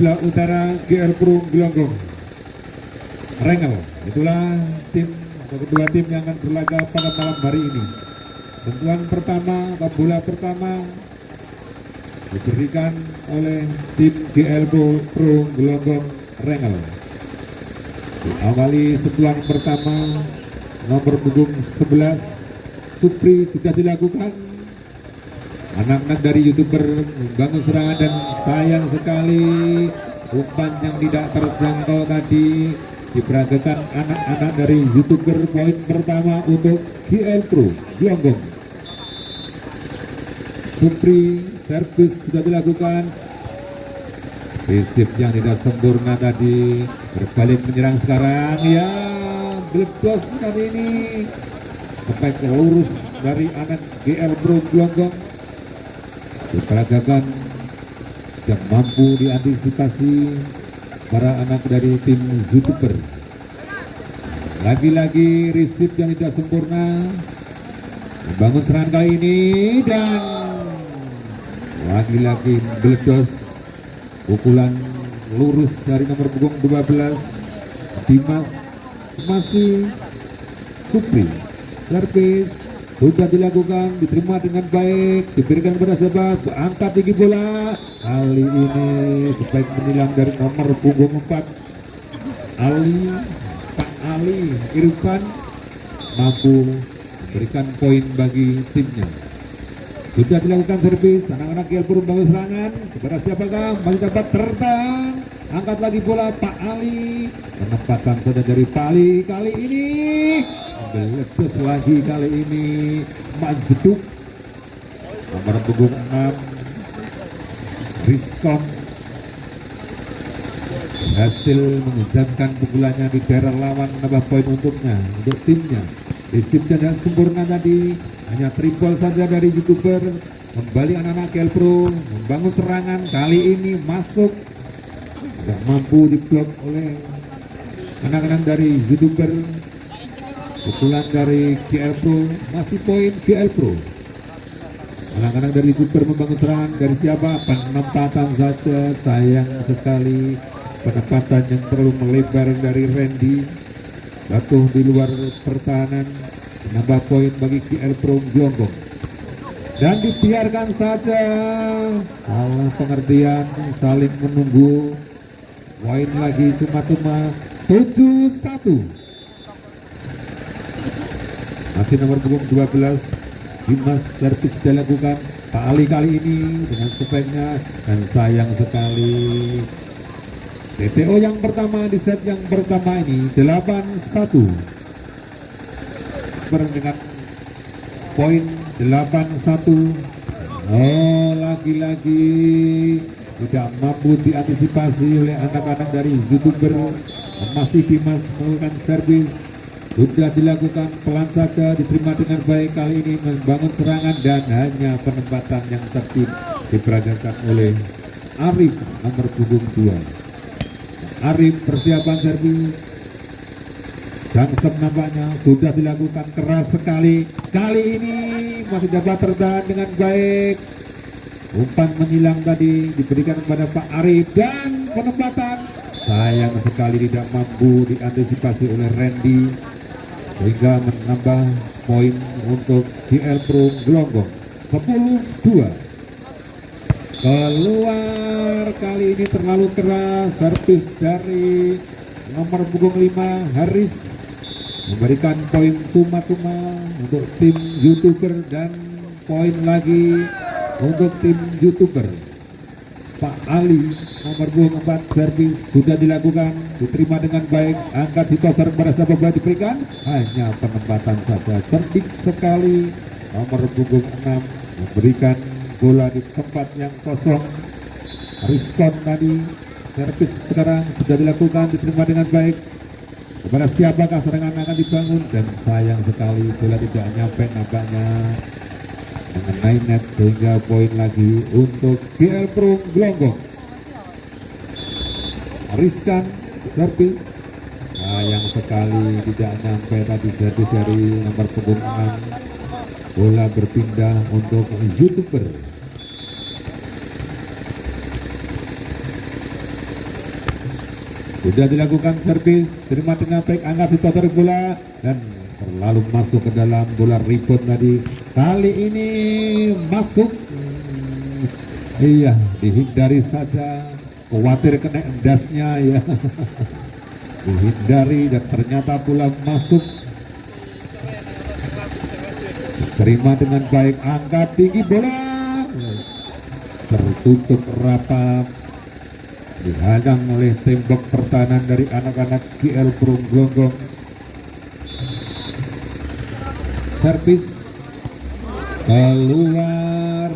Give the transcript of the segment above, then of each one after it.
sebelah utara GL Pro Gelonggong Rengel. Itulah tim atau kedua tim yang akan berlaga pada malam hari ini. Sentuhan pertama atau bola pertama diberikan oleh tim GL Pro Gelonggong Rengel. Diawali sentuhan pertama nomor punggung 11 Supri sudah dilakukan. Anak-anak dari YouTuber membangun serangan dan sayang sekali umpan yang tidak terjangkau tadi diperagakan anak-anak dari YouTuber. Poin pertama untuk GL Pro Gelonggong. Supri servis sudah dilakukan. Resip yang tidak sempurna tadi berbalik menyerang sekarang ya, meledos kali ini sampai lurus dari anak GL Pro Gelonggong. Diperagakan yang mampu diantisipasi para anak dari tim YouTuber. Lagi-lagi resip yang tidak sempurna membangun serangan kali ini dan lagi-lagi meledos. Pukulan lurus dari nomor punggung 12 Dimas masih Supri. Servis sudah dilakukan, diterima dengan baik, diberikan kepada sahabat, angkat tinggi bola. Kali ini sebaik menilang dari nomor punggung 4 Pak Ali Irfan mampu memberikan poin bagi timnya. Sudah dilakukan servis, anak-anak GL Pro membangun serangan kepada siapakah? Masih dapat tertahan, angkat lagi bola Pak Ali, penempatan saja dari Pak Ali kali ini meletus lagi kali ini Manjeduk nomor punggung 6 Rizkon berhasil menghujamkan pukulannya di daerah lawan, menambah poin untuknya untuk timnya. Resipnya dan sempurna tadi, hanya triple saja dari YouTuber. Kembali anak-anak GL Pro membangun serangan, kali ini masuk, tidak mampu diblok oleh anak-anak dari YouTuber. Pukulan dari GL Pro, masih poin GL Pro. Anak-anak dari YouTuber membangun serangan dari siapa? Penempatan saja, sayang sekali penempatan yang terlalu melebar dari Randy. Jatuh di luar pertahanan, menambah poin bagi GL Pro Gelonggong. Dan dibiarkan saja, salah pengertian, saling menunggu. Poin lagi cuma-cuma 7-1. Masih nomor punggung 12 Dimas servis dilakukan. Pak Ali kali ini dengan sebaiknya dan sayang sekali. TTO yang pertama di set yang pertama ini 8-1 dengan poin 8-1. Oh, lagi-lagi tidak mampu diantisipasi oleh anak-anak dari YouTuber. Masih Dimas melakukan servis, sudah dilakukan pelan saja, diterima dengan baik. Kali ini membangun serangan dan hanya penempatan yang tertib diperagakan oleh Arif nomor punggung 2. Arif persiapan servis dan nampaknya sudah dilakukan keras sekali. Kali ini masih dapat tertahan dengan baik. Umpan menyilang tadi diberikan kepada Pak Arif dan penempatan sayang sekali tidak mampu diantisipasi oleh Randy sehingga menambah poin untuk GL Pro Gelonggong 10-2. Keluar kali ini terlalu keras, servis dari nomor punggung 5 Haris memberikan poin cuma-cuma untuk tim YouTuber dan poin lagi untuk tim YouTuber. Pak Ali nomor punggung 4 servis sudah dilakukan, diterima dengan baik, angkat ditoser kepada sahabat diberikan, hanya penempatan saja cerdik sekali. Nomor punggung 6 memberikan bola di tempat yang kosong. Rizkon tadi servis sekarang sudah dilakukan, diterima dengan baik. Kepada siapakah serangan akan dibangun dan sayang sekali bola tidak nyampe nampaknya mengenai net sehingga poin lagi untuk GL Pro Gelonggong. Rizkan servis sayang sekali tidak nyampe tadi servis dari nomor punggung 6. Bola berpindah untuk YouTuber. Sudah dilakukan servis, terima dengan baik, angkat situasi bola dan terlalu masuk ke dalam bola rebound tadi. Kali ini masuk. Iya, dihindari saja. Khawatir kena endasnya ya. Dihindari dan ternyata bola masuk. Terima dengan baik, angkat tinggi bola. Tertutup rapat. Dihadang oleh tembok pertahanan dari anak-anak GL Pro Glonggong. Servis keluar.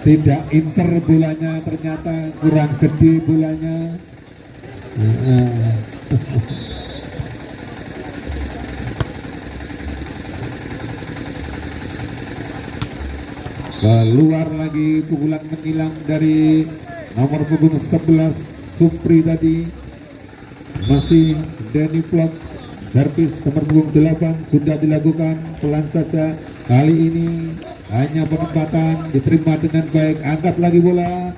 Tidak inter bolanya, ternyata kurang gede bolanya. Keluar lagi, pukulan menghilang dari nomor punggung 11 Supri tadi. Masih Denny Plot. Servis nomor punggung 8 sudah dilakukan pelan saja. Kali ini hanya penempatan, diterima dengan baik. Angkat lagi bola,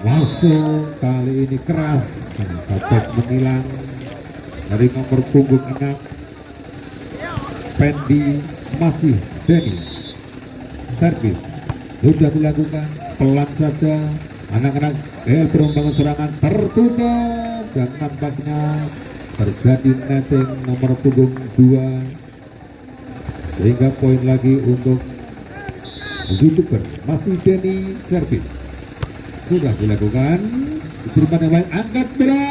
langsung kali ini keras. Sampai menghilang dari nomor punggung 6 Pendi. Masih Denny. Servis sudah dilakukan pelan saja. Anak-anak perombangan serangan tertutup dan nampaknya terjadi netting nomor punggung 2 sehingga poin lagi untuk YouTuber. Masih Denny. Servis sudah dilakukan, diterima dengan baik, angkat bola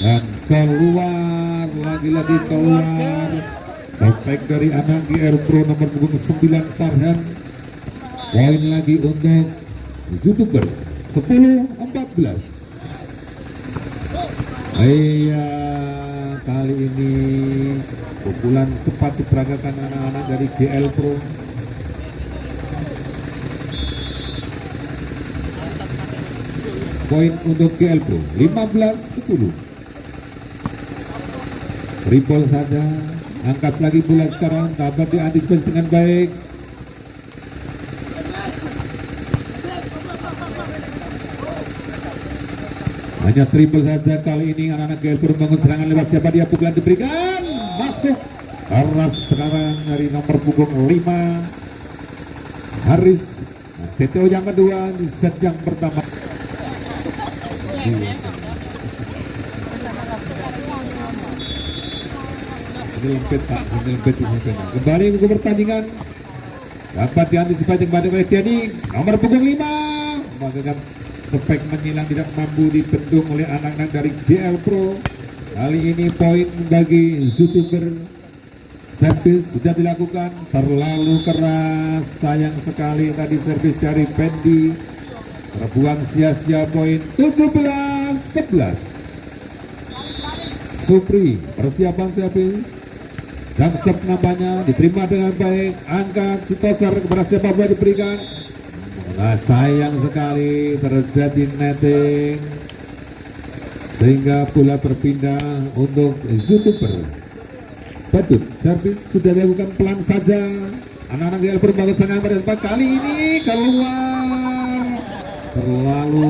dan keluar, lagi-lagi keluar. Sampai dari anak GR Pro nomor punggung 9 Farhan. Poin lagi untuk YouTuber. 10-14. Iya, kali ini pukulan cepat diperagakan anak-anak dari GL Pro. Poin untuk GL Pro 15-10. Triple saja. Angkat lagi bola sekarang, dapat diantisipasi dengan baik. Hanya triple saja kali ini. Anak-anak GL Pro membangun serangan lewat siapa dia, pukulan diberikan, masuk keras sekarang dari nomor punggung 5 Haris. TTO yang kedua di set yang pertama. Kembali ke pertandingan, dapat diantisipasi kembali oleh Denny nomor punggung 5. Melakukan spek menghilang, tidak mampu dibendung oleh anak-anak dari GL Pro. Kali ini poin bagi YouTuber. Servis sudah dilakukan, terlalu keras, sayang sekali tadi servis dari Pendi. Terbuang sia-sia, poin 17-11. Supri persiapan servis. Jangsep nampaknya diterima dengan baik, angkat Sitoser kepada siapa boleh diberikan. Nah, sayang sekali terjadi netting sehingga bola berpindah untuk YouTuber. Badut. Servis sudah dilakukan pelan saja. Anak-anak GL berbangun sangat pada kali ini keluar, terlalu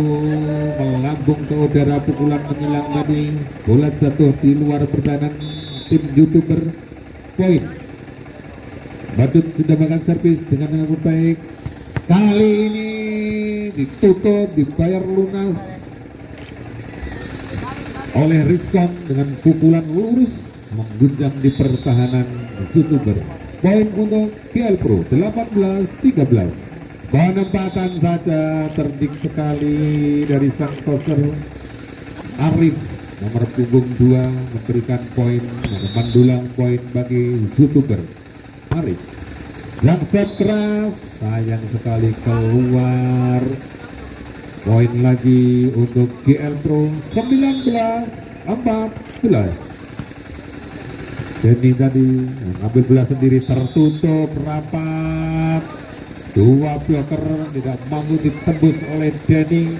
melambung ke udara, pukulan menghilang tadi. Bola jatuh di luar pertahanan tim YouTuber. Poin. Badut sudah makan servis dengan baik. Kali ini ditutup, dibayar lunas oleh Rizkon dengan pukulan lurus mengguncang di pertahanan YouTuber. Poin untuk GL Pro 18-13. Penempatan saja cerdik sekali dari sang toser Arif nomor punggung 2 memberikan poin, mendulang poin bagi YouTuber Arif. Jangsep keras, sayang sekali keluar. Poin lagi untuk GL Pro 19-14. Denny tadi mengambil bola sendiri, tertutup rapat. Dua blocker tidak mampu ditembus oleh Denny.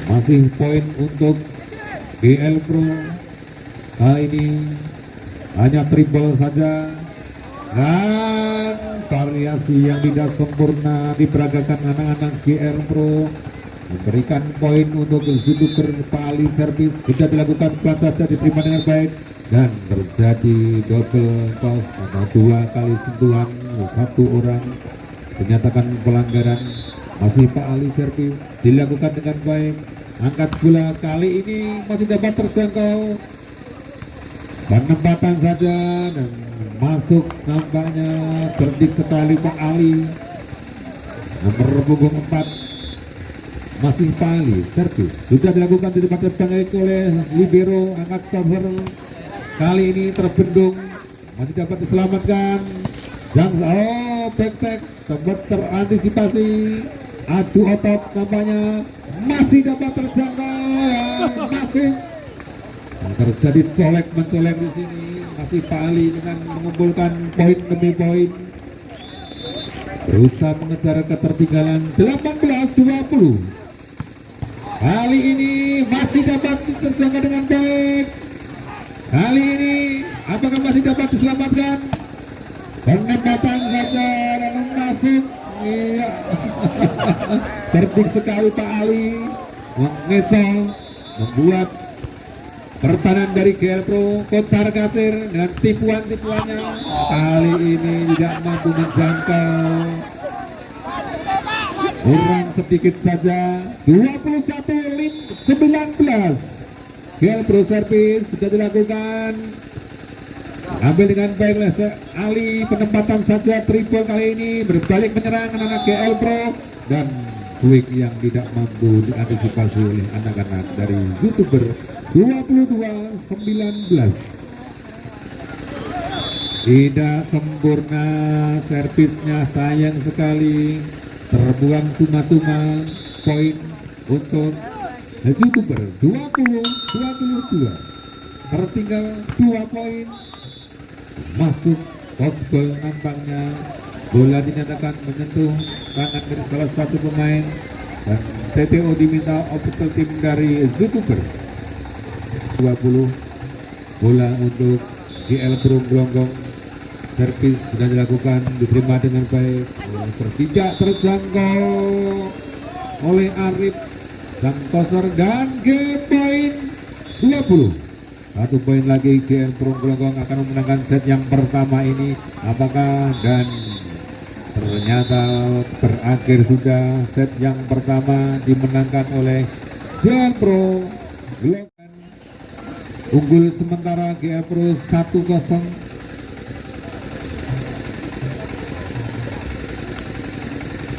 Masih poin untuk GL Pro. Kali ini hanya triple saja. Dan variasi yang tidak sempurna diperagakan anak-anak GL Pro. memberikan poin untuk youtuber Pak Ali. Servis sudah dilakukan, pelan saja diterima dengan baik dan terjadi double toss atau 2 kali sentuhan, 1 orang dinyatakan pelanggaran. Masih Pak Ali. Servis dilakukan dengan baik, angkat bola kali ini masih dapat terjangkau, penempatan saja dan masuk, nampaknya cerdik sekali Pak Ali. Nomor punggung 4 masih Pak Ali. Servis sudah dilakukan di depan terjangkau oleh libero, angkat cover kali ini terbendung, masih dapat diselamatkan. Dan back sempat terantisipasi, adu otot nampaknya masih dapat terjangkau, masih terjadi colek mencolek di sini. Masih Pak Ali dengan mengumpulkan poin demi poin, berusaha mengejar ketertinggalan 18-20. Kali ini masih dapat terjangkau dengan baik. Kali ini apakah masih dapat diselamatkan? Penempatan saja dan masuk. Iya. Cerdik sekali Pak Ali mengecol, membuat pertahanan dari GL Pro Kocar Kacir dengan tipuan-tipuannya kali ini tidak mampu menjangkau. Kurang sedikit saja, 21-19. GL Pro Servis sudah dilakukan, ambil dengan baik oleh Ali, penempatan saja triple kali ini, berbalik menyerang anak-anak GL Pro dan quick yang tidak mampu diantisipasi oleh anak-anak dari youtuber. 22-19. Tidak sempurna servisnya, sayang sekali, terbuang cuma-cuma poin untuk youtuber. 20-22, tertinggal 2 poin. Masuk possible, nampaknya bola dinyatakan menyentuh tangan dari salah satu pemain dan TTO diminta official tim dari youtuber. 20 bola untuk GL Pro Glonggong. Servis sudah dilakukan, diterima dengan baik, tidak terjangkau oleh Arif sang toser dan game point 20. 1 poin lagi, GL Pro Glonggong akan memenangkan set yang pertama ini. Apakah, dan ternyata berakhir sudah, set yang pertama dimenangkan oleh GL Pro Glonggong. Unggul sementara GL Pro 1-0.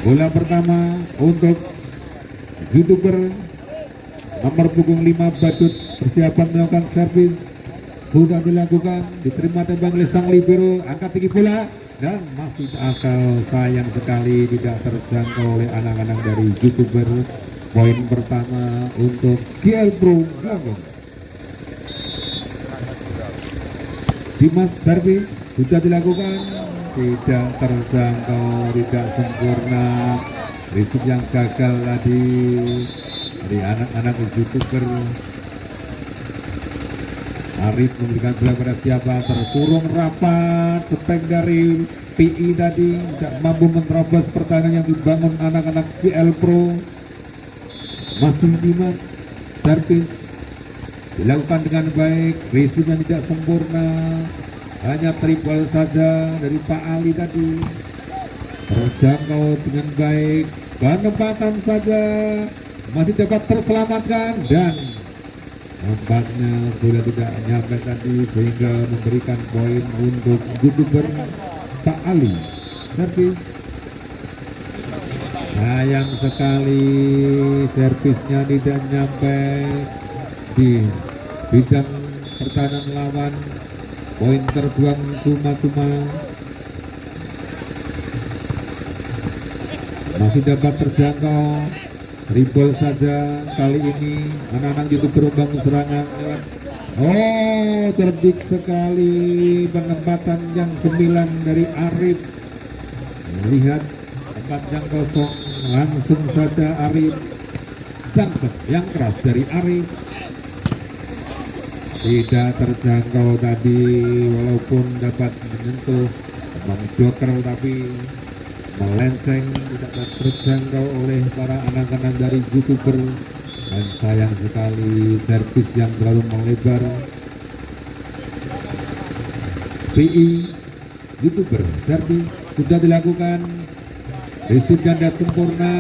Bola pertama untuk youtuber nomor punggung 5 Badut, persiapan melakukan servis sudah dilakukan, diterima tembak oleh sang libero, angkat tinggi bola dan masih akal, sayang sekali tidak terjangkau oleh anak-anak dari youtuber. Poin pertama untuk GL Pro Glonggong. Dimas servis sudah dilakukan, tidak terjangkau, tidak sempurna. Risik yang gagal tadi dari anak-anak youtuber. Arif memberikan bola pada siapa, terkurung rapat, spek dari PI tadi tidak mampu menerobos pertahanan yang dibangun anak-anak GL Pro. Masih Dimas servis dilakukan dengan baik, risikonya tidak sempurna, hanya triple saja dari Pak Ali tadi, terjangkau dengan baik, penempatan saja masih dapat terselamatkan dan nampaknya bola tidak nyampe tadi sehingga memberikan poin untuk youtuber Pak Ali. Servis sayang sekali, servisnya tidak nyampe di bidang pertahanan lawan, poin terbuang cuma-cuma. Masih dapat terjangkau, triple saja kali ini anak-anak youtuber membangun serangan. Cerdik sekali penempatan yang 9 dari Arif. Melihat tempat yang kosong, langsung saja Arif, Johnson yang keras dari Arif. Tidak terjangkau tadi, walaupun dapat menyentuh Bang Joker, tapi melenceng, tidak terjangkau oleh para anak-anak dari YouTuber. Dan sayang sekali servis yang terlalu melebar. PI YouTuber servis sudah dilakukan. Risip ganda sempurna,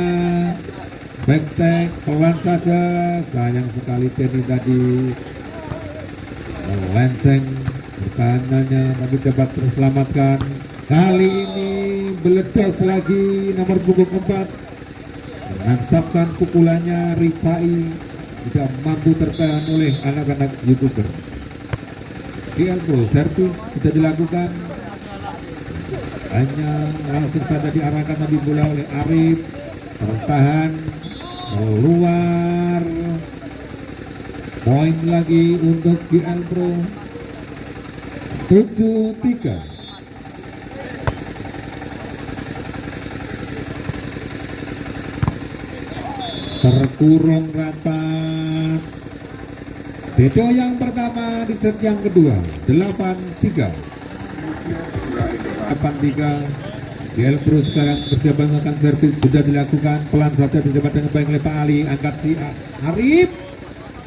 backtack pelan saja. Sayang sekali Denny tadi melenceng pertahanannya, tapi dapat terselamatkan. Kali ini meledos lagi nomor punggung 4, menancapkan pukulannya. Rifai tidak mampu tertahan oleh anak-anak YouTuber. GL Pro servis sudah dilakukan, hanya langsung saja diarahkan tadi bola oleh Arif, tertahan keluar. Poin lagi untuk GL Pro, 7-3. Terkurung rapat. Bedo yang pertama di set yang kedua, 8-3. 8-3. GL Pro sekarang bersiap melakukan servis sudah dilakukan, pelan saja didapat dengan baik oleh Pak Ali. Angkat si Arif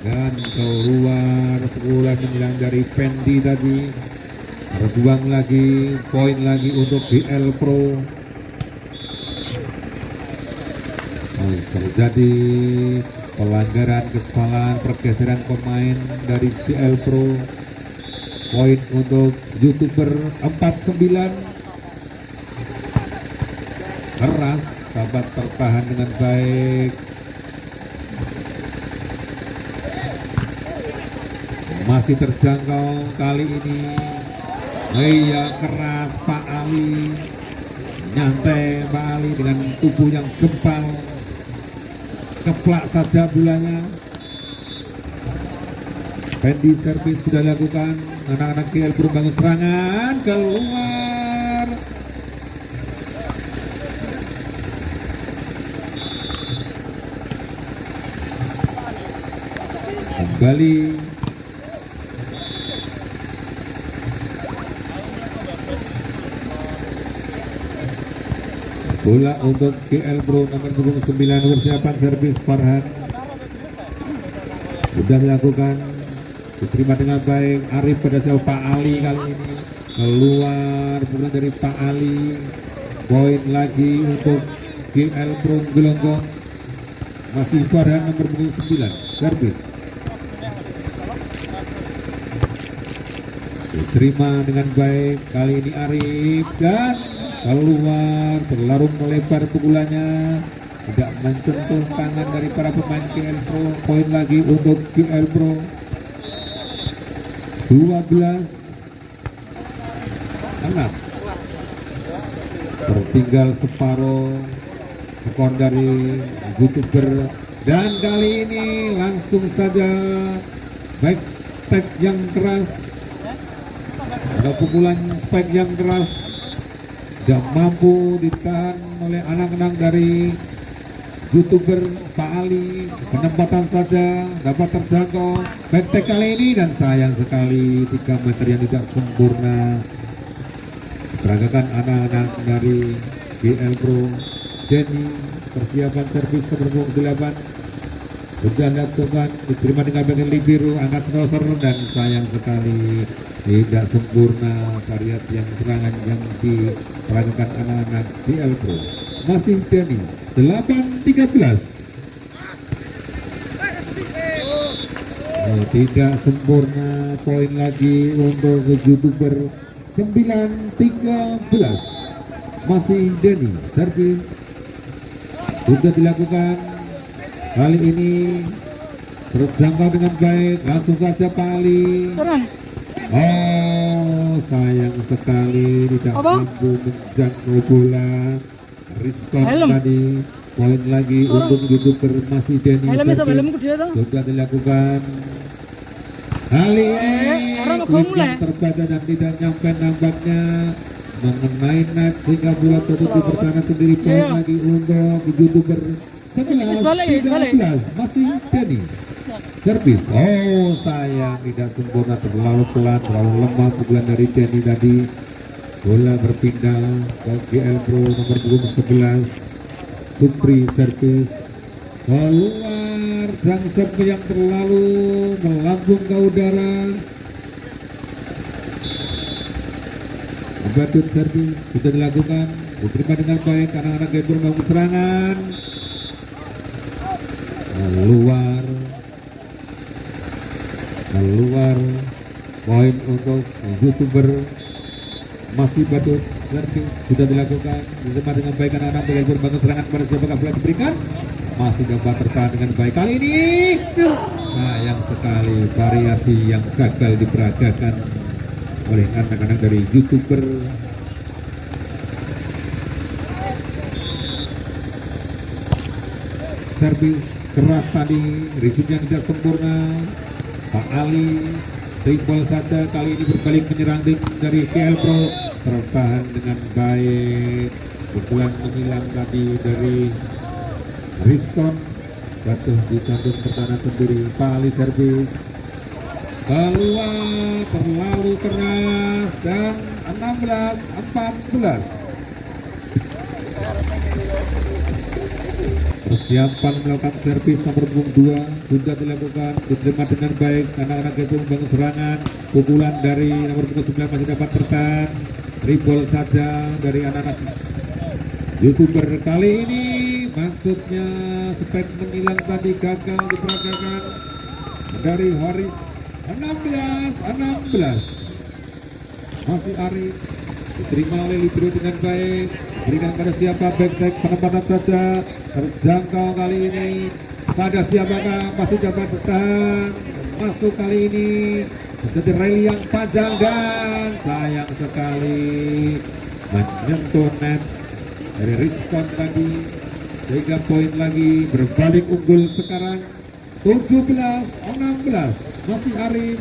dan keluar pukulan menjelang dari Pendi tadi. Terbuang lagi, poin lagi untuk GL Pro. Terjadi pelanggaran, kesalahan, pergeseran pemain dari GL Pro. Poin untuk YouTuber 49. Keras, dapat tertahan dengan baik. Masih terjangkau kali ini. Iya, keras Pak Ali. Nyantai Pak Ali dengan tubuh yang gempal. Keplak saja bulanya. Pendi servis sudah dilakukan. Anak-anak GL Pro bangun serangan, keluar. Kembali bola untuk GL Pro nomor punggung 9, persiapan servis Farhan sudah dilakukan, diterima dengan baik. Arif pada siapa Pak Ali kali ini, keluar pukulan dari Pak Ali. Poin lagi untuk GL Pro Gelonggong. Masih Farhan nomor punggung 9 servis, diterima dengan baik. Kali ini Arif dan keluar, terlalu melebar pukulannya, tidak menyentuh tangan dari para pemain GL Pro. Poin lagi untuk GL Pro, 12-6. Tertinggal separuh skor dari YouTuber. Dan kali ini langsung saja back tag yang keras, ada pukulan spike yang keras, tidak mampu ditahan oleh anak-anak dari YouTuber Pak Ali. Penempatan saja dapat terjangkau backtack kali ini, dan sayang sekali 3 meter yang tidak sempurna. Peragakan anak-anak dari GL Pro. Jenny persiapan servis nomor 8 sudah dilakukan, diterima dengan bagian libero, angkat crosser, dan sayang sekali tidak sempurna variasi yang serangan yang diperagakan anak-anak GL Pro. Masih Denny, 8-13. Tidak sempurna, poin lagi untuk YouTuber. 9-13. Masih Denny, servis sudah dilakukan. Kali ini terjangkau dengan baik, langsung saja Pak Ali. Oh, sayang sekali tidak mampu menjangkau bola. Riskon tadi. Poin lagi untuk YouTuber Masih Denny, sudah dilakukan. Kali ini klip yang terbaca dan tidak nyampe nampaknya mengenai net sehingga bola tertutup bertahan sendiri. Poin lagi untuk YouTuber 11-13. Masih Denny, servis. Oh, sayang tidak sempurna, terlalu pelan, terlalu lemah pukulan dari Denny tadi. Bola berpindah ke GL Pro nomor punggung 11. Supri servis keluar, dan serve yang terlalu melambung ke udara. Batut servis sudah dilakukan, diterima dengan baik anak-anak GL Pro membangun serangan. Keluar poin untuk YouTuber. Masih Batut servis sudah dilakukan, diterima dengan baik anak-anak GL Pro membangun serangan. Pada siapakah bola diberikan, masih dapat tertahan dengan baik. Kali ini sayang sekali variasi yang gagal diperagakan oleh anak-anak dari YouTuber. Servis keras tadi, resipnya tidak sempurna. Pak Ali triple saja, kali ini berbalik menyerang dari GL Pro, tertahan dengan baik. Pukulan menghilang tadi dari Rizkon, jatuh di jantung pertahanan sendiri. Pak Ali servis keluar, terlalu keras, dan 16-14. Persiapan melakukan servis nomor punggung 2 sudah dilakukan, diterima dengan baik anak-anak GL Pro membangun serangan. Pukulan dari nomor punggung 9 masih dapat bertahan. Triple saja dari anak-anak YouTuber. Kali ini maksudnya spek menghilang tadi gagal diperagakan dari Horis. 16-16. Masih Arif, diterima oleh Libero dengan baik, berikan pada siapa, back penempatan saja, terjangkau kali ini pada siapakah, masih dapat bertahan, masuk kali ini menjadi rally yang panjang dan sayang sekali menyentuh net dari Rizkon tadi. 3 poin lagi, berbalik unggul sekarang 17-16. Masih Arif,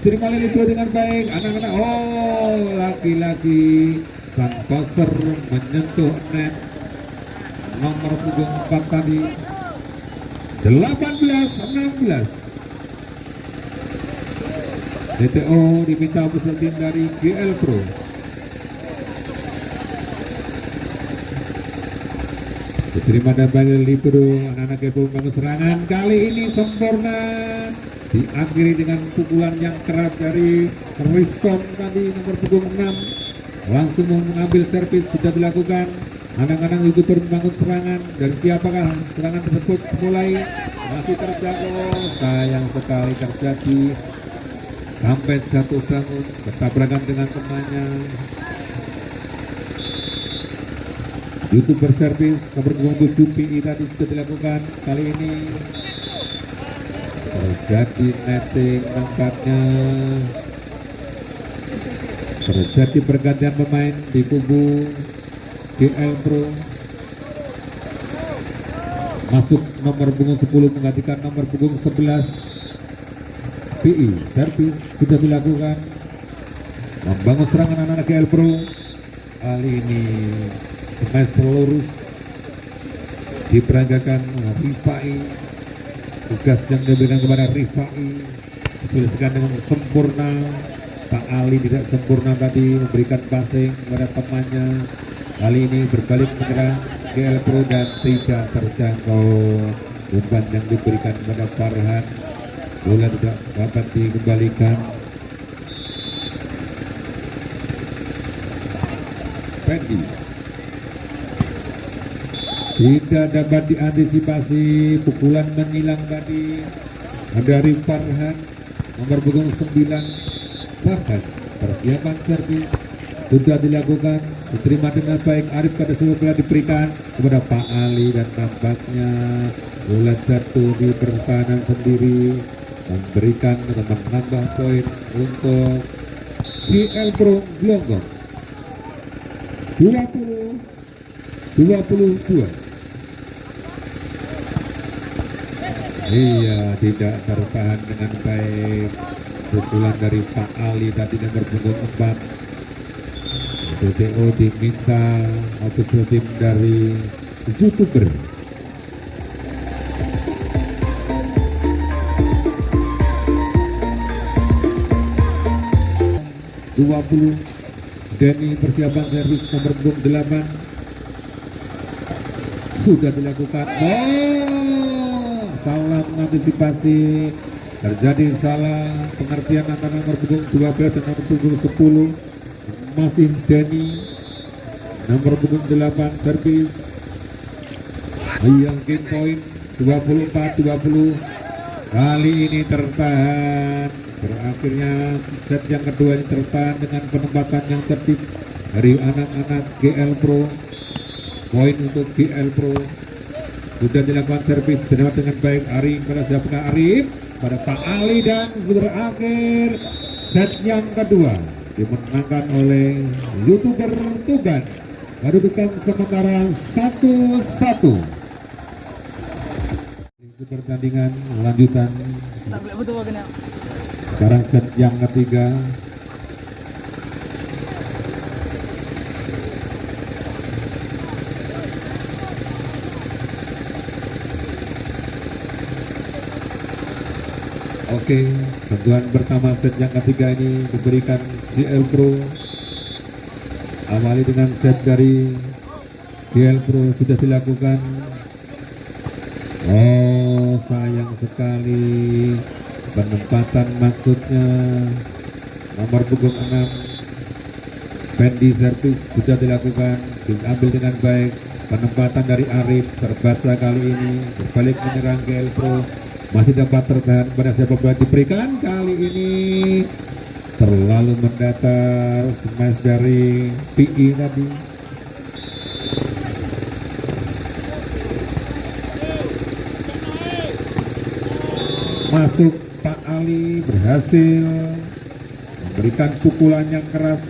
diterima oleh Libero dengan baik anak-anak. Oh, lagi-lagi sang poser menyentuh net nomor punggung 4 tadi. 18-16. DTO diminta official tim dari GL Pro. Diterima dan baik Libero, anak-anak GL Pro membangun serangan. Kali ini sempurna, diakhiri dengan pukulan yang keras dari Rizkon tadi nomor punggung 6. Langsung mengambil servis sudah dilakukan. Anak-anak YouTuber membangun serangan. Dari siapakah serangan tersebut mulai? Masih terjangkau, sayang sekali terjadi sampai jatuh bangun, bertabrakan dengan temannya. YouTuber servis nomor punggung 7 PI tadi sudah dilakukan. Kali ini terjadi netting nampaknya, terjadi pergantian pemain di kubu GL Pro. Masuk nomor punggung 10 menggantikan nomor punggung 11 PI. Servis sudah dilakukan, membangun serangan anak-anak GL Pro. Kali ini smash lurus diperagakan Rifai. Tugas yang diberikan kepada Rifai diselesaikan dengan sempurna. Pak Ali tidak sempurna tadi memberikan passing kepada temannya. Kali ini berbalik menyerang GL Pro dan tidak terjangkau. Umpan yang diberikan kepada Farhan, bola tidak dapat dikembalikan. Fendi tidak dapat diantisipasi, pukulan menghilang tadi dari Farhan nomor punggung 9. Farhan, persiapan servis sudah dilakukan, diterima dengan baik. Arif pada seluruh bola diberikan kepada Pak Ali dan nampaknya bola jatuh di pertahanan sendiri, memberikan menambah poin untuk GL Pro Glonggong 20-22. Iya, tidak tertahan dengan baik. Pukulan dari Pak Ali tadi nomor punggung 4. DTO diminta official tim dari YouTuber. Denny persiapan servis nomor punggung 8 sudah dilakukan. Salah mengantisipasi, terjadi salah pengertian antara nomor punggung 12 dan nomor punggung 10. Masih Denny nomor punggung 8 servis yang game point 24-20. Kali ini tertahan. Berakhirnya set yang kedua ini tertahan dengan penempatan yang tertib dari anak-anak GL Pro. Poin untuk GL Pro. Sudah dilakukan servis dengan baik. Arif pada siapa? Arif pada Pak Ali, dan berakhir set yang kedua dimenangkan oleh YouTuber Tuban. Kedudukan sementara 1-1. Pertandingan lanjutan. Sekarang set yang ketiga. Oke, tentuan pertama set yang ketiga ini diberikan GL Pro. Awali dengan set dari GL Pro sudah dilakukan. Sayang sekali penempatan, maksudnya nomor punggung 6 Fendi servis sudah dilakukan, diambil dengan baik. Penempatan dari Arif terbaca kali ini, berbalik menyerang GL Pro, masih dapat tertahan pada siapa bola diberikan. Kali ini terlalu mendatar, smash dari PI tadi. Masuk Pak Ali, berhasil memberikan pukulan yang keras,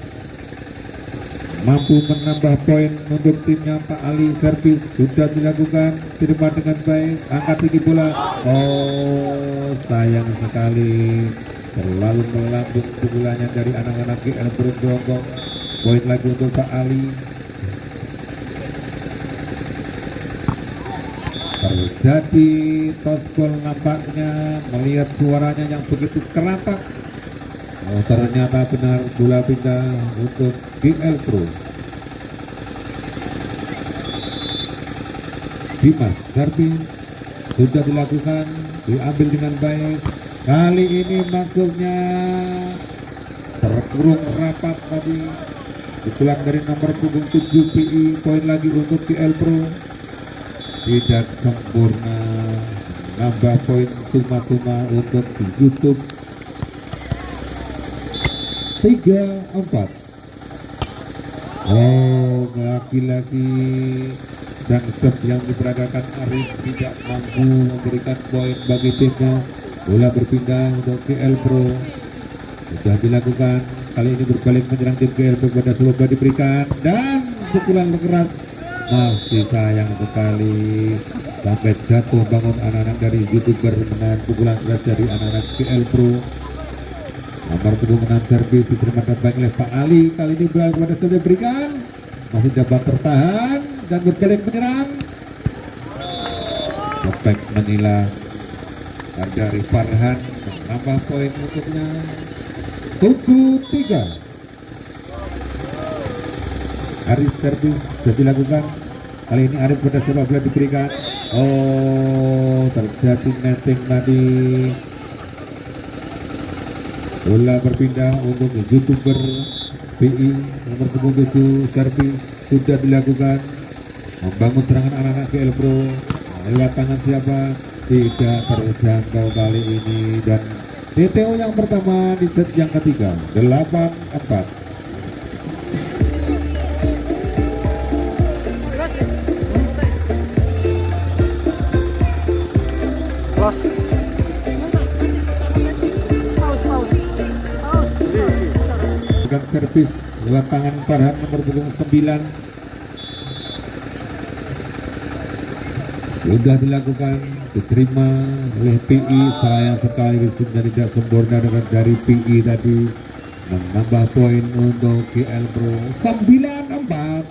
mampu menambah poin untuk timnya. Pak Ali servis sudah dilakukan, terima dengan baik, angkat tinggi bola. Sayang sekali, terlalu melambung pukulannya dari anak-anak GL Pro. Poin lagi untuk Pak Ali. Terjadi toskol nampaknya, melihat suaranya yang begitu kerantak. Ternyata benar bola pindah untuk GL Pro. Dimas servis sudah dilakukan, diambil dengan baik. Kali ini maksudnya terkurung rapat tadi. Pukulan dari nomor punggung 7 PI, poin lagi untuk GL Pro. Tidak sempurna, nambah poin cuma-cuma untuk YouTube. 3-4. Lagi-lagi dan set yang diperagakan Arif tidak mampu memberikan poin bagi timnya. Bola berpindah untuk GL Pro. Sudah dilakukan, kali ini berbalik menyerang tim GL Pro pada semoga diberikan, dan pukulan keras. Masih sayang sekali, sampai jatuh bangun anak-anak dari YouTuber menahan pukulan keras dari anak-anak GL Pro. Nomor punggung 6 servis diterima baik oleh Pak Ali. Kali ini bola kepada sudah diberikan, masih dapat tertahan dan berbalik menyerang. Efek menilai dari Farhan menambah poin untuknya 7-3. Arif servis sudah dilakukan, kali ini Arif pada sepak bola diberikan. Terjadi netting tadi. Bola berpindah untuk YouTuber PI nomor 7 servis sudah dilakukan, membangun serangan anak-anak GL Pro. Lewat tangan siapa? Tidak terjangkau kali ini, dan DTO yang pertama di set yang ketiga 8-4. Dengan servis lewat tangan Farhan nomor punggung 9 sudah dilakukan, diterima oleh PI. Sayang sekali risuknya tidak sempurna dari PI tadi, menambah poin untuk GL Pro 9-4.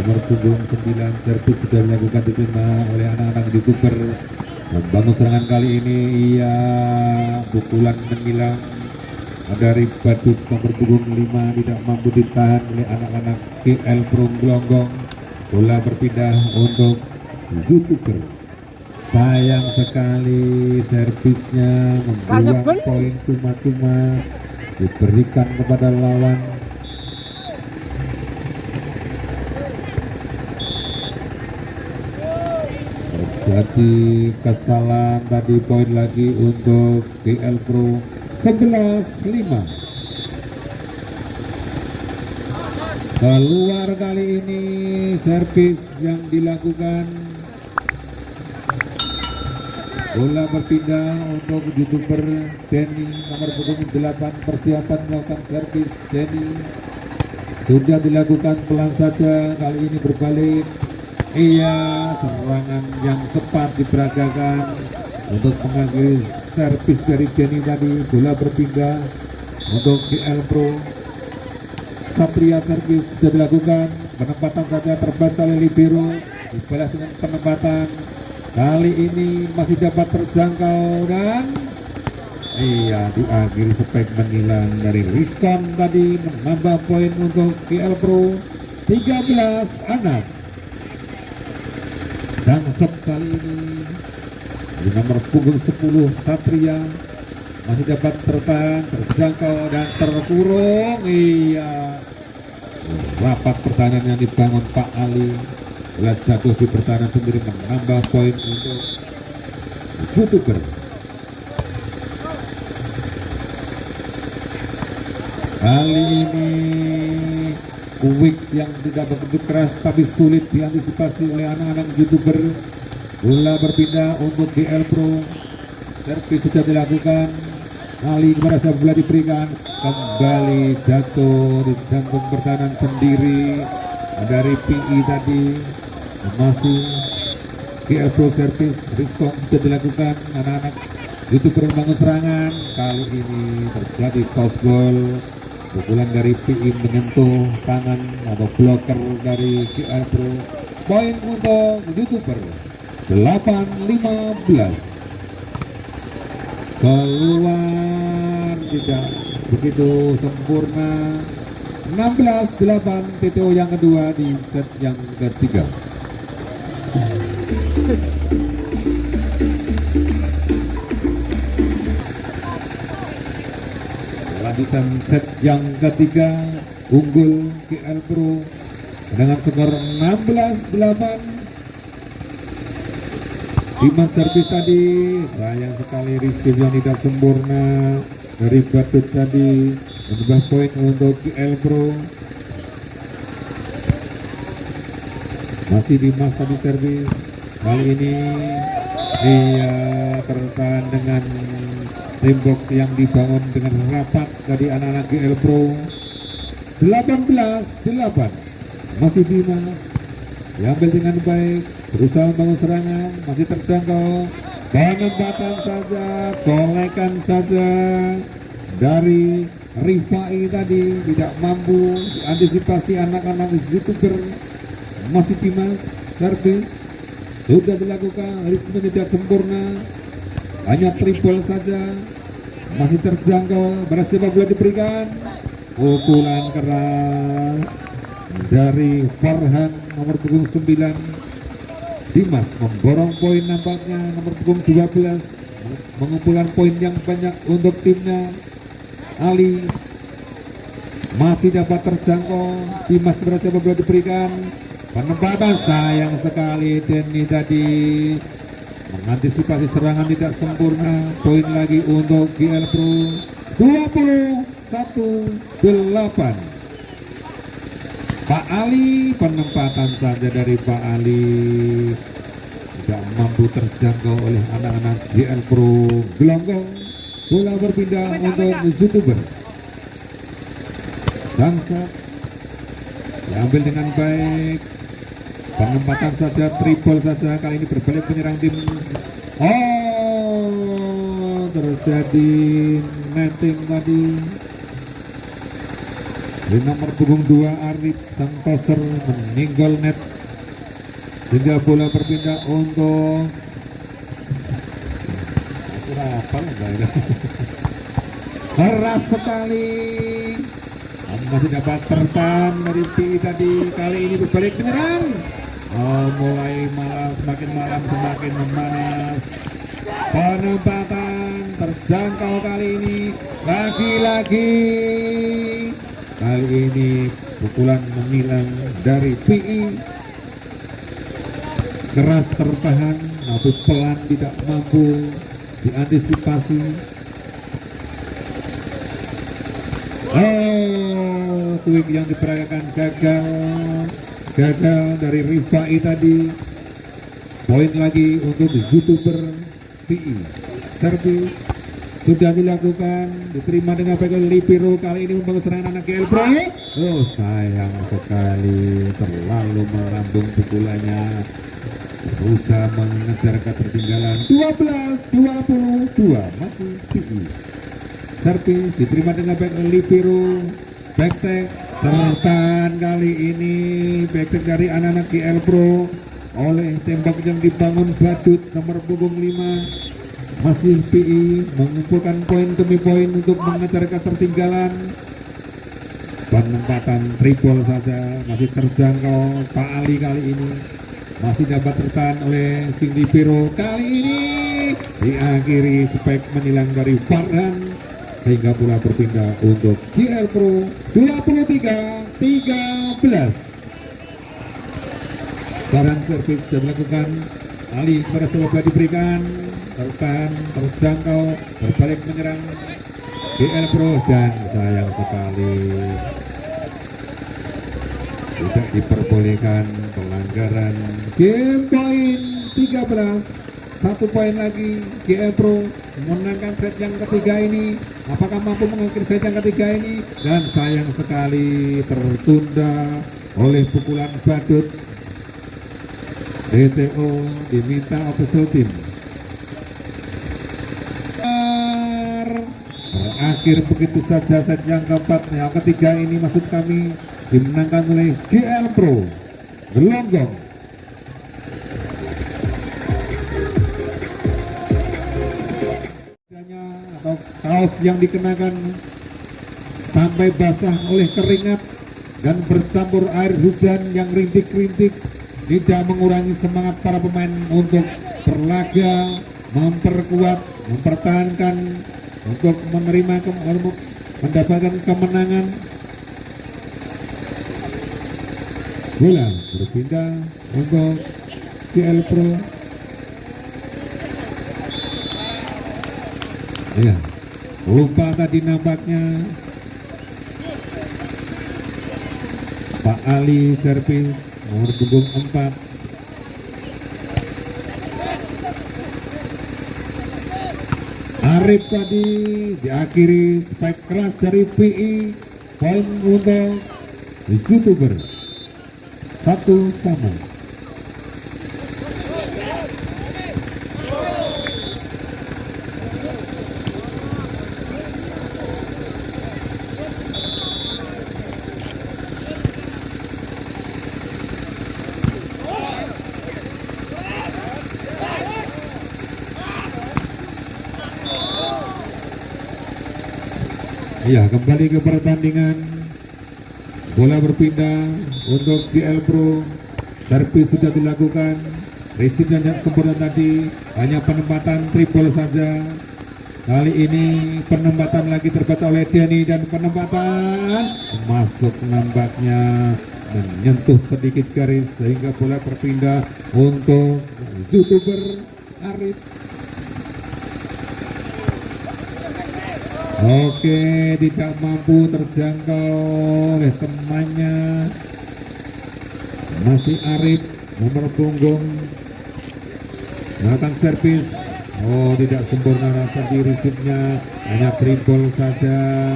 Nomor punggung 9 servis sudah dilakukan, diterima oleh anak-anak YouTuber. Membangun serangan kali ini, pukulan menghilang dari Badut nomor punggung 5 tidak mampu ditahan oleh anak-anak GL Pro Gelonggong. Bola berpindah untuk YouTuber. Sayang sekali servisnya membuang poin cuma-cuma diberikan kepada lawan. Terjadi kesalahan tadi, poin lagi untuk GL Pro 11-5. Keluar kali ini servis yang dilakukan. Bola berpindah untuk YouTuber Denny nomor punggung 8, persiapan melakukan servis. Denny sudah dilakukan pelan saja, kali ini berbalik. Iya, serangan yang cepat diperagakan untuk mengakhiri servis dari Denny tadi. Bola berpindah untuk GL Pro. Satria servis sudah dilakukan, penempatan saja terbaca oleh libero, dibalas dengan penempatan. Kali ini masih dapat terjangkau dan iya, diakhiri spek menghilang dari Rizkan tadi, menambah poin untuk GL Pro 13-6. Jangsep kali ini di nomor punggung 10 Satria masih dapat tertahan, terjangkau dan terkurung. Iya, rapat pertahanan yang dibangun Pak Ali. Bola jatuh di pertahanan sendiri, menambah poin untuk YouTuber. Kali ini Quick yang tidak begitu keras tapi sulit diantisipasi oleh anak-anak YouTuber. Bola berpindah untuk GL Pro. Servis sudah dilakukan. Ali kepada sahabat bola diberikan, kembali jatuh di jantung pertahanan sendiri dari PI tadi. Masih GL Pro servis, Rizkon sudah dilakukan. Anak-anak YouTuber membangun serangan. Kali ini terjadi toss ball. Pukulan dari PI menyentuh tangan atau blocker dari GL Pro. Poin untuk YouTuber 8-15. Keluar tidak begitu sempurna. 16-8 TTO yang kedua di set yang ketiga. Lanjutan set yang ketiga, unggul GL Pro dengan skor 16-8. Dimas servis tadi, sayang sekali receive yang tidak sempurna dari Badut tadi, menambah poin untuk GL Pro. Masih Dimas tadi servis, kali ini dia tertahan dengan tembok yang dibangun dengan rapat dari anak-anak GL Pro. 18-8, masih Dimas diambil dengan baik, berusaha membangun serangan, masih terjangkau, penempatan saja, colekan saja dari Rifai tadi, tidak mampu diantisipasi anak-anak YouTuber. Masih Dimas servis sudah dilakukan, ritme tidak sempurna, hanya triple saja, masih terjangkau, berhasil bola diberikan, pukulan keras dari Farhan nomor punggung 9. Dimas memborong poin nampaknya, nomor punggung 12 mengumpulkan poin yang banyak untuk timnya. Ali masih dapat terjangkau, Dimas berhasil bola diberikan, penempatan sayang sekali. Denny tadi mengantisipasi serangan tidak sempurna. Poin lagi untuk GL Pro 21-8. Pak Ali, penempatan saja dari Pak Ali tidak mampu terjangkau oleh anak-anak GL Pro Gelonggong. Bola berpindah untuk YouTuber. Bangsat diambil dengan baik, penempatan saja, triple saja, kali ini berbalik penyerang tim. Oh, terjadi netting tadi di nomor punggung 2 Arif sang passer meninggal net, sehingga bola berpindah untuk apa enggak keras sekali. Masih dapat tertahan dari PI tadi. Kali ini berbalik menyerang. Mulai malam, semakin memanas. Penempatan terjangkau kali ini. Lagi-lagi. Kali ini pukulan menghilang dari PI. Keras tertahan, tapi pelan tidak mampu diantisipasi. Quick yang diperagakan gagal dari Rifai tadi. Poin lagi untuk YouTuber PI. Servis sudah dilakukan, diterima dengan baik oleh Lipiro. Kali ini membangun serangan anak GL Pro. Sayang sekali, terlalu melambung pukulannya. Berusaha mengejar ketertinggalan. 12-22 masih PI. Servis diterima dengan baik oleh Lipiro. Backtek tertahan kali ini. Backtek dari anak-anak GL Pro oleh tembak yang dibangun Badut nomor punggung 5. Masih PI mengumpulkan poin demi poin untuk mengejar ketertinggalan. Penempatan triple saja masih terjangkau. Pak Ali kali ini masih dapat tertahan oleh Sing Lipiro. Kali ini diakhiri spek menilang dari Farhan, sehingga pula berpindah untuk GL Pro 23-13. Barang servis sudah dilakukan. Ali pada coba diberikan, tertahan, terjangkau, berbalik menyerang GL Pro, dan sayang sekali tidak diperbolehkan. Pelanggaran. Game point 13. 1 poin lagi. GL Pro memenangkan set yang ketiga ini. Apakah mampu mengakhiri set yang ketiga ini? Dan sayang sekali tertunda oleh pukulan Badut. DTO diminta official team. Berakhir begitu saja set yang keempat. Yang ketiga ini maksud kami dimenangkan oleh GL Pro Gelonggong. Atau kaos yang dikenakan sampai basah oleh keringat dan bercampur air hujan yang rintik-rintik tidak mengurangi semangat para pemain untuk berlaga, memperkuat, mempertahankan, untuk menerima mendapatkan kemenangan. Bola berpindah untuk GL Pro. Ya, lupa tadi nampaknya. Pak Ali servis nomor punggung 4. Arif tadi diakhiri spike keras dari PI. Poin untuk YouTuber 1-1. Ya, kembali ke pertandingan. Bola berpindah untuk GL Pro. Servis sudah dilakukan. Receive yang sempurna tadi, hanya penempatan triple saja. Kali ini penempatan lagi terbatas oleh Denny, dan penempatan masuk nampaknya menyentuh sedikit garis, sehingga bola berpindah untuk YouTuber Arif. Oke, tidak mampu terjangkau oleh temannya. Masih Arif nomor punggung. Datang servis. Oh, tidak sempurna tadi receive-nya, hanya triple saja.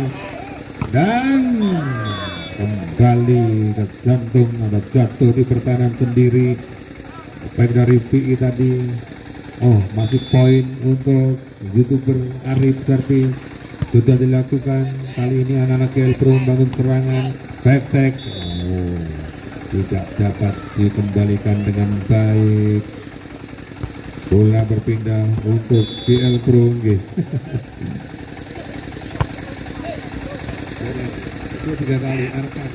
Dan kembali ke jantung, ada jatuh di pertahanan sendiri. Baik dari PI tadi. Oh, masih poin untuk YouTuber Arif servis. Sudah dilakukan. Kali ini anak-anak GL Pro membangun serangan back-tag. Oh, tidak dapat dikembalikan dengan baik. Bola berpindah untuk GL Pro. itu 3 kali Arkan.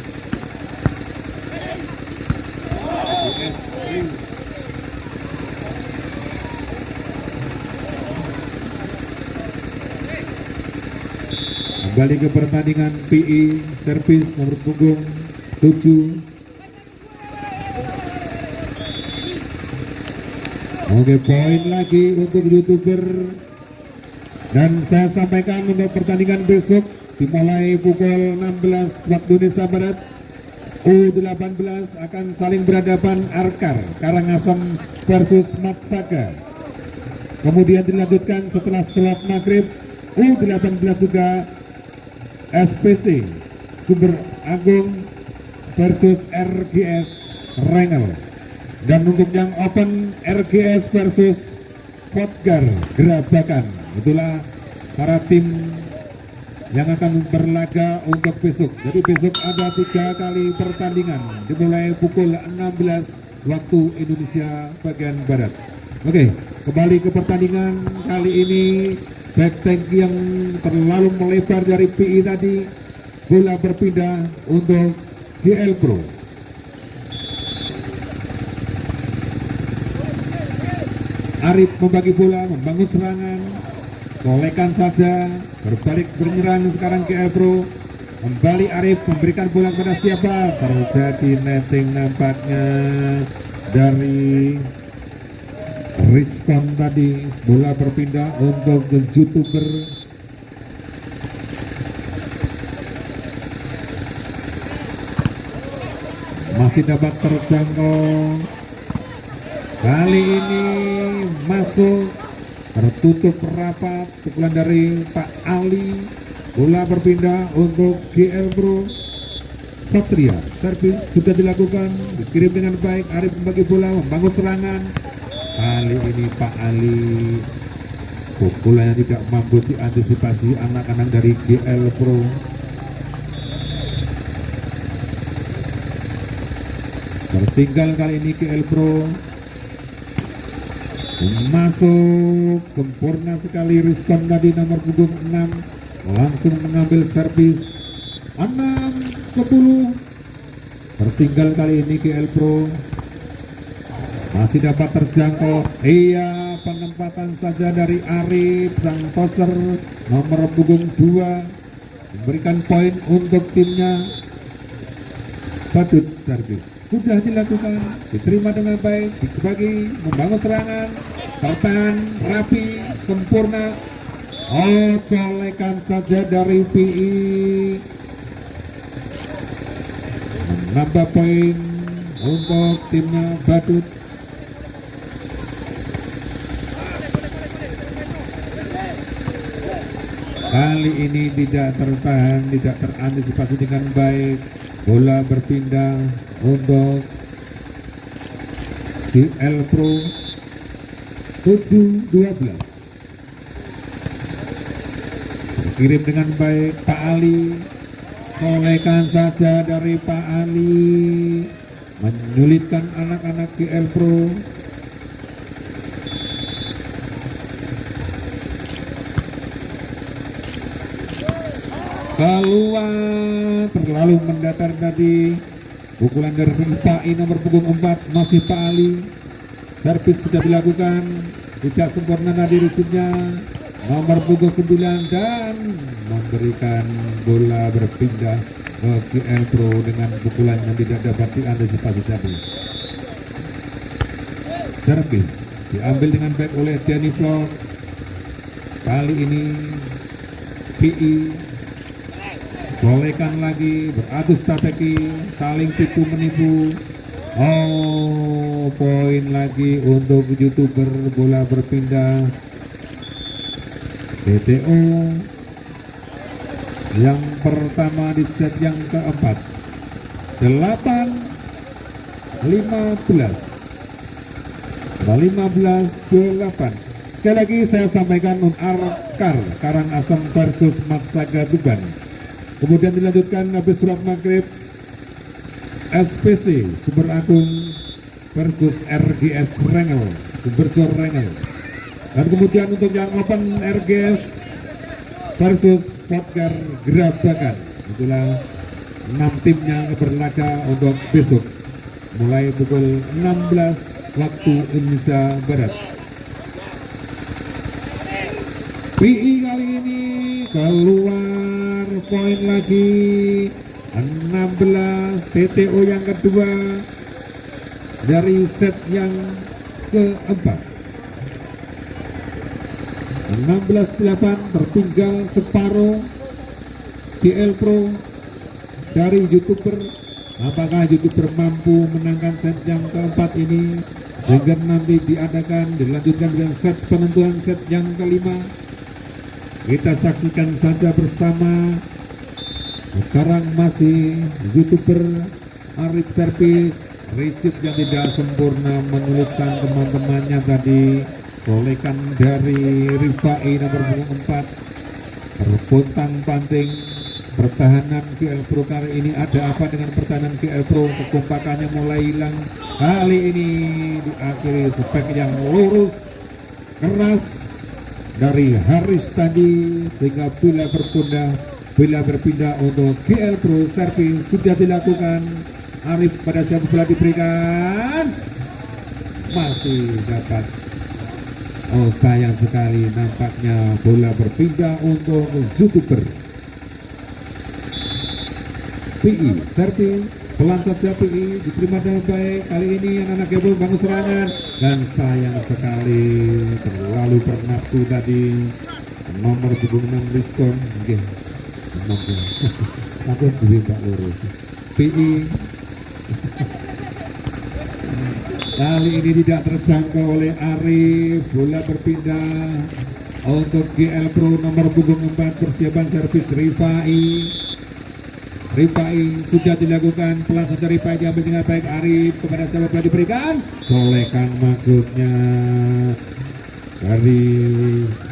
Kembali ke pertandingan PI servis nomor punggung 7. Oke, poin lagi untuk YouTuber. Dan saya sampaikan untuk pertandingan besok dimulai pukul 16 waktu Indonesia Barat. U18 akan saling berhadapan Arkar Karangasem versus Matsaka. Kemudian dilanjutkan setelah sholat maghrib U18 juga SPC Sumber Agung versus RGS Rengel. Dan untuk yang open RGS versus Potgar Gerabakan. Itulah para tim yang akan berlaga untuk besok. Jadi besok ada 3 kali pertandingan dimulai pukul 16 waktu Indonesia bagian Barat. Oke, kembali ke pertandingan kali ini. Back tank yang terlalu melebar dari PI tadi, bola berpindah untuk GL Pro. Arif membagi bola, membangun serangan, kolekan saja, berbalik menyerang sekarang GL Pro. Kembali Arif memberikan bola kepada siapa? Terjadi netting nampaknya dari Rizkon tadi. Bola berpindah untuk YouTuber. Masih dapat terjangkau. Kali ini masuk, tertutup rapat, pukulan dari Pak Ali. Bola berpindah untuk GL Pro. Satria, servis sudah dilakukan, dikirim dengan baik. Arif membagi bola, membangun serangan. Kali ini Pak Ali, pukulannya tidak mampu diantisipasi anak-anak dari GL Pro. Tertinggal kali ini GL Pro. Masuk sempurna sekali Rizkon tadi nomor punggung 6, langsung mengambil servis 6-10. Tertinggal kali ini GL Pro. Masih dapat terjangkau. Iya, penempatan saja dari Arif sang toser nomor punggung 2 memberikan poin untuk timnya. Badut servis sudah dilakukan, diterima dengan baik, dibagi, membangun serangan, tertahan, rapi, sempurna. Oh, colekan saja dari PI, menambah poin untuk timnya Badut. Kali ini tidak tertahan, tidak terantisipasi dengan baik. Bola berpindah untuk GL Pro 7-12. Dikirim dengan baik Pak Ali. Kolekan saja dari Pak Ali, menyulitkan anak-anak GL Pro. Keluar, terlalu mendatar tadi. Pukulan dari Pak I nomor punggung 4, masih Pak Ali. Servis sudah dilakukan, tidak sempurna tadi rusuknya nomor punggung 9 dan memberikan bola berpindah ke GL Pro dengan pukulan yang tidak dapat diantisipasi tadi. Servis diambil dengan baik oleh Danny Vlog. Kali ini PI bolekan lagi, beradu strategi, saling tipu menipu. Oh, poin lagi untuk YouTuber. Bola berpindah BTO yang pertama di set yang keempat. 15-8. Sekali lagi saya sampaikan Arkar Karangasem versus Matsaka Tuban. Kemudian dilanjutkan habis sholat maghrib SPC Sumber Agung versus RGS Rengel, Sumberjor Rengel. Dan kemudian untuk yang open RGS versus Potgar Gerabakan. itulah 6 tim yang berlaga untuk besok mulai pukul 16 waktu Indonesia Barat. PI kali ini keluar poin lagi 16, TTO yang kedua dari set yang keempat. 16-8 tertinggal separuh GL Pro dari YouTuber. Apakah YouTuber mampu menangkan set yang keempat ini sehingga nanti dilanjutkan dengan set penentuan set yang kelima? Kita saksikan saja bersama. Sekarang masih YouTuber Arif Servis resip yang tidak sempurna menuliskan teman-temannya tadi. Kolekan dari Rifai nomor 4 terpontang panting. Pertahanan GL Pro kali ini ada apa dengan pertahanan GL Pro? Kekompakannya mulai hilang. Kali ini diakhiri spek yang lurus keras dari Haris tadi sehingga bila berpindah untuk GL Pro. Serving sudah dilakukan. Arif pada siapa bola diberikan, masih dapat. Oh, sayang sekali, nampaknya bola berpindah untuk YouTuber. PI serving pelan saja, PI diterima dengan baik. Kali ini anak-anak Gebel bangun serangan dan sayang sekali terlalu bernafsu tadi nomor 26 Rizkon. Oke, aku lebih tak lurus. PI kali ini tidak terjangkau oleh Arif. Bola berpindah untuk GL Pro nomor punggung 4. Persiapan servis Rifai sudah dilakukan. Pelan saja Rifai diambil dengan baik. Arif kepada siapa bola diberikan, solekan maksudnya dari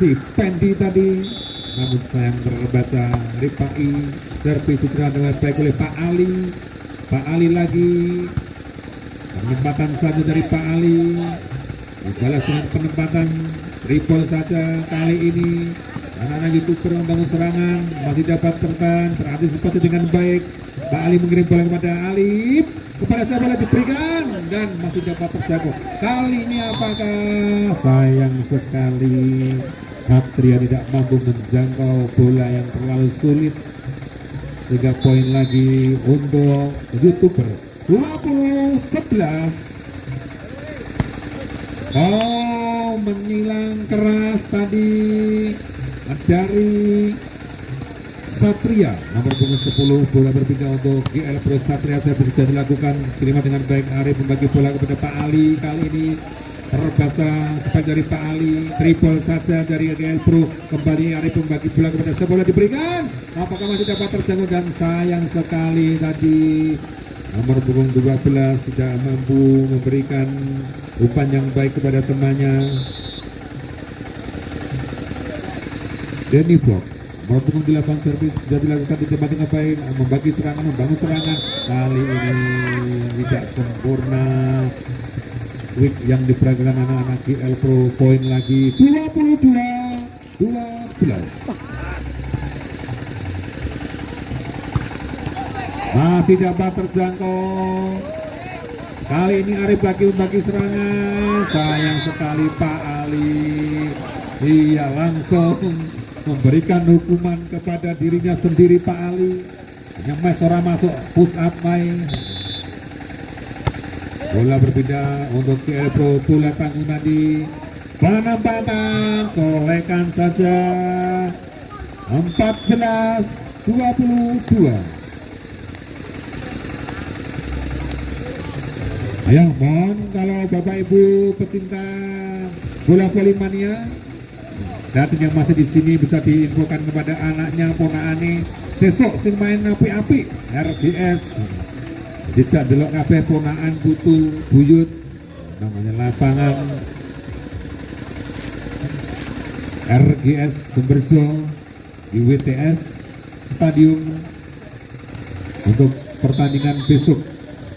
si Pendi tadi, namun sayang terbaca. Rifai servis sudah dengan baik oleh Pak Ali lagi. Penempatan saja dari Pak Ali, dibalas dengan penempatan triple saja. Kali ini anak-anak YouTuber membangun serangan, masih dapat bertahan, berantisipasi dengan baik. Pak Ali mengirim bola kepada Alif, kepada siapa bola diberikan dan masih dapat terjangkau. Kali ini apakah? Sayang sekali Satria tidak mampu menjangkau bola yang terlalu sulit. 3 poin lagi untuk YouTuber. 20-11. Oh, menyilang keras tadi dari Satria nomor punggung 10. Bola berpindah untuk GL Pro. Satria saya bisa dilakukan, terima dengan baik. Arif membagi bola kepada Pak Ali. Kali ini terbaca cepat dari Pak Ali, triple saja dari GL Pro. Kembali Arif membagi bola kepada siapa, bola diberikan, apakah masih dapat terjangkau dan sayang sekali tadi nomor punggung 12 tidak mampu memberikan umpan yang baik kepada temannya. Denny Block nomor punggung 8 servis sudah dilakukan di tempat dengan baik, membagi serangan, membangun serangan. Kali ini tidak sempurna week yang diperagakan anak-anak GL Pro. Poin lagi 22-12. Masih dapat terjangkau. Kali ini Arif lagi membagi serangan. Sayang sekali Pak Ali. Ia langsung memberikan hukuman kepada dirinya sendiri. Pak Ali nyemes orang masuk push up main. Bola berpindah untuk GL Pro. Bola tanggung tadi, penempatan, colekan saja. 14-22. Ayo mohon kalau Bapak Ibu pecinta bola voli mania dan yang masih di sini bisa diinfokan kepada anaknya, ponakane sesok sing main api-api RGS. Dijak delok kabeh ponakan putu buyut namanya lapangan RGS Sumberjo di WTS Stadium untuk pertandingan besok.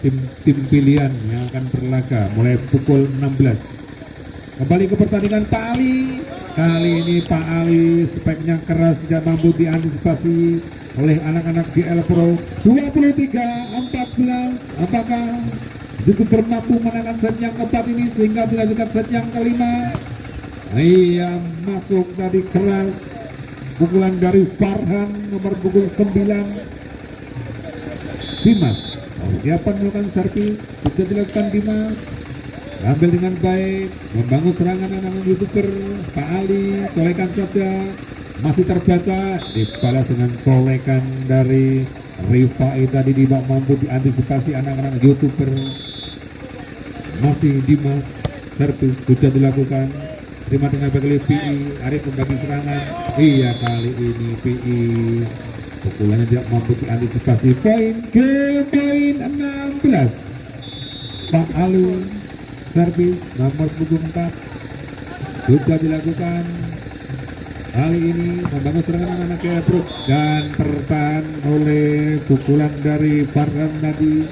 Tim pilihan yang akan berlaga mulai pukul 16. Kembali ke pertandingan, Pak Ali Kali ini Pak Ali speknya keras, tidak mampu diantisipasi oleh anak-anak GL Pro. 23-14. Apakah YouTuber mampu menangkan set yang keempat ini sehingga dilanjutkan set yang kelima? Iya, masuk tadi keras. Pukulan dari Farhan nomor punggung 9. Dimas, siapa melakukan servis? Sudah dilakukan Dimas. Ambil dengan baik, membangun serangan anak YouTuber. Pak Ali, colekan saja, masih terbaca, dibalas dengan colekan dari Rifai tadi, tidak mampu diantisipasi anak-anak YouTuber. Masih Dimas, servis sudah dilakukan. Terima dengan baik oleh PI, Arif membagi serangan. Iya, kali ini PI pukulannya tidak mampu diantisipasi. Poin ke poin 16. Pak Ali servis nomor punggung 4 sudah dilakukan. Kali ini membangun serangan anak Pro dan tertahan oleh pukulan dari Farhan tadi,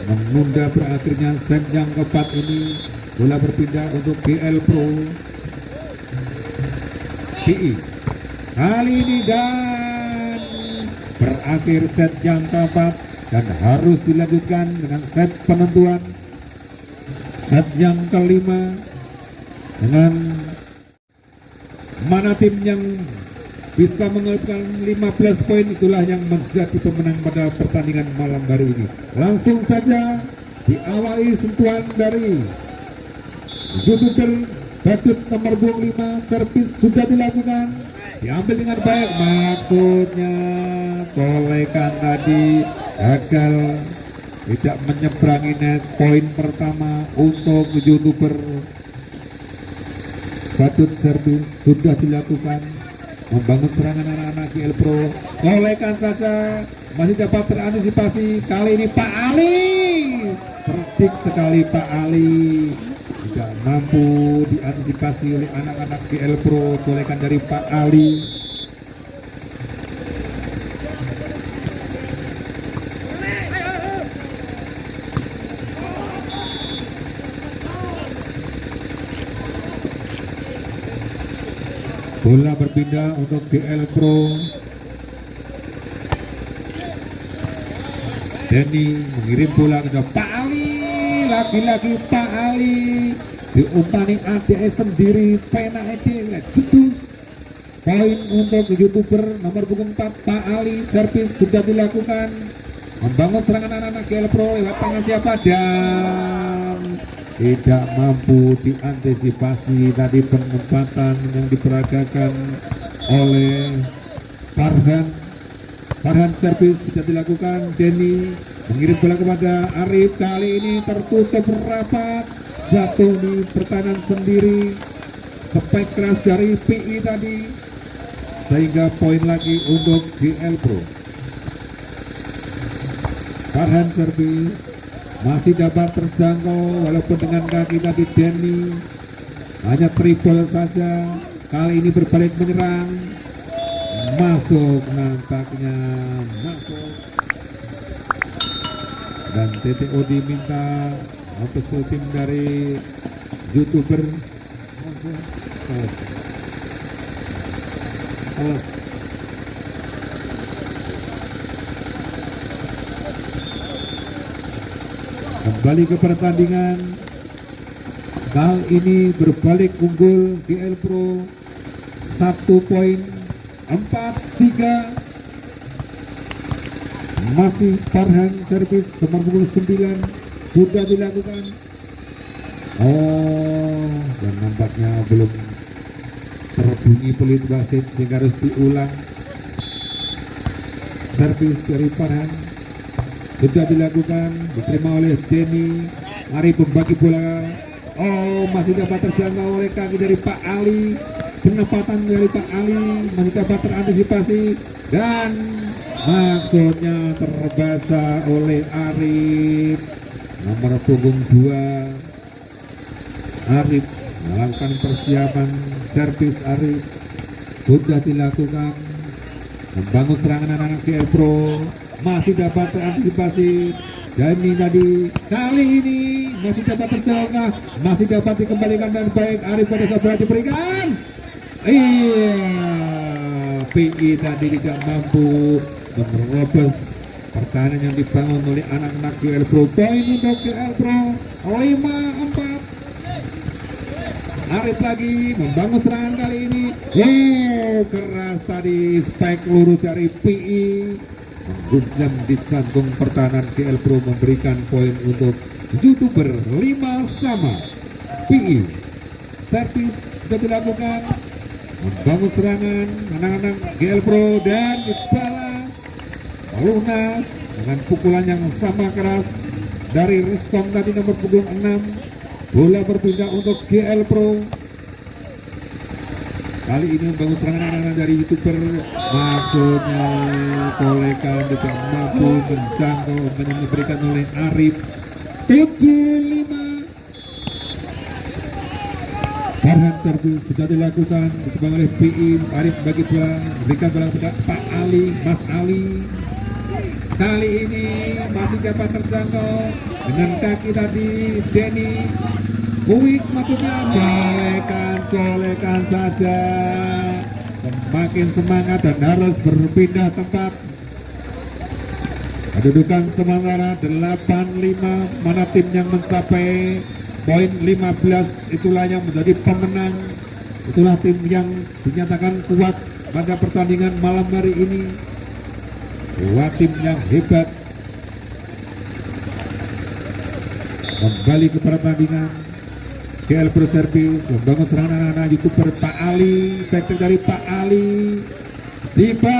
menunda berakhirnya set yang keempat ini. Bola berpindah untuk GL Pro. PI kali ini dan berakhir set yang keempat dan harus dilanjutkan dengan set penentuan. Set yang kelima, dengan mana tim yang bisa mengumpulkan 15 poin, itulah yang menjadi pemenang pada pertandingan malam hari ini. Langsung saja diawali sentuhan dari YouTuber Badut nomor 25. Servis sudah dilakukan, diambil dengan baik, maksudnya colekan tadi gagal, tidak menyeberangi net. Poin pertama untuk YouTuber Badut. Servis sudah dilakukan, membangun serangan anak-anak GL Pro. Colekan saja, masih dapat terantisipasi. Kali ini Pak Ali, cerdik sekali Pak Ali, tidak mampu diantisipasi oleh anak-anak GL Pro. Colekan dari Pak Ali. Bola berpindah untuk GL Pro. Denny mengirim bola ke Pak Ali. Lagi-lagi Pak Ali diumpangi ADS sendiri, pena edil jedus. Poin untuk YouTuber nomor punggung 4 Pak Ali. Servis sudah dilakukan, membangun serangan anak-anak GL Pro lewat tangan siapa, dan tidak mampu diantisipasi tadi penempatan yang diperagakan oleh Farhan. Farhan servis sudah dilakukan. Denny mengirim bola kepada Arif. Kali ini tertutup rapat, jatuh di pertahanan sendiri. Spek keras dari PI tadi, sehingga poin lagi untuk GL Pro. Farhan servis masih dapat terjangkau walaupun dengan kaki tadi. Denny hanya triple saja. Kali ini berbalik menyerang, masuk, nampaknya masuk, dan TTO diminta untuk tim dari YouTuber. Kembali ke pertandingan. Kali ini berbalik unggul GL Pro 1 poin, 4-3. Masih Farhan servis nomor punggung 9 sudah dilakukan. Dan nampaknya belum terbunyi peluit wasit sehingga harus diulang. Servis dari Farhan sudah dilakukan, diterima oleh Denny. Mari membagi bola. Masih dapat terjangkau oleh kaki dari Pak Ali. Penempatan dari Pak Ali masih dapat terantisipasi, dan maksudnya terbaca oleh Arif nomor punggung 2. Arif melakukan persiapan. Servis Arif sudah dilakukan, membangun serangan anak-anak GL Pro, masih dapat terantisipasi. Dan ini tadi, kali ini masih dapat terjangkau, masih dapat dikembalikan dengan baik. Arif pada saat diberikan, Iya, PI tadi tidak mampu menerobos pertahanan yang dibangun oleh anak-anak GL Pro. Poin untuk GL Pro 5-4. Arif lagi membangun serangan kali ini. Keras tadi spike lurus dari PI, mengguncang di jantung pertahanan GL Pro, memberikan poin untuk YouTuber 5-sama. PI servis sudah dilakukan, membangun serangan anak-anak GL Pro dan dibalas lunas dengan pukulan yang sama keras dari Riskom tadi nomor punggung 6. Bola berpindah untuk GL Pro. Kali ini membangun serangan anak-anak dari YouTuber, maksudnya kolekan tidak mampu menjangkau, diberikan oleh Arif. 7-5. Farhan terus sudah dilakukan, ditebang oleh PI. Arif bagi bola, berikan bola kepada Pak Ali, Mas Ali. Kali ini masih dapat terjangkau dengan kaki tadi Denny. Buik maksudnya colekan saja, semakin semangat dan harus berpindah tempat. Kedudukan sementara 8-5, mana tim yang mencapai poin 15 itulah yang menjadi pemenang. Itulah tim yang dinyatakan kuat pada pertandingan malam hari ini. Dua tim yang hebat kembali ke pertandingan. GL Pro Service membangun serangan anak-anak YouTuber Pak Ali, back dari Pak Ali dibalas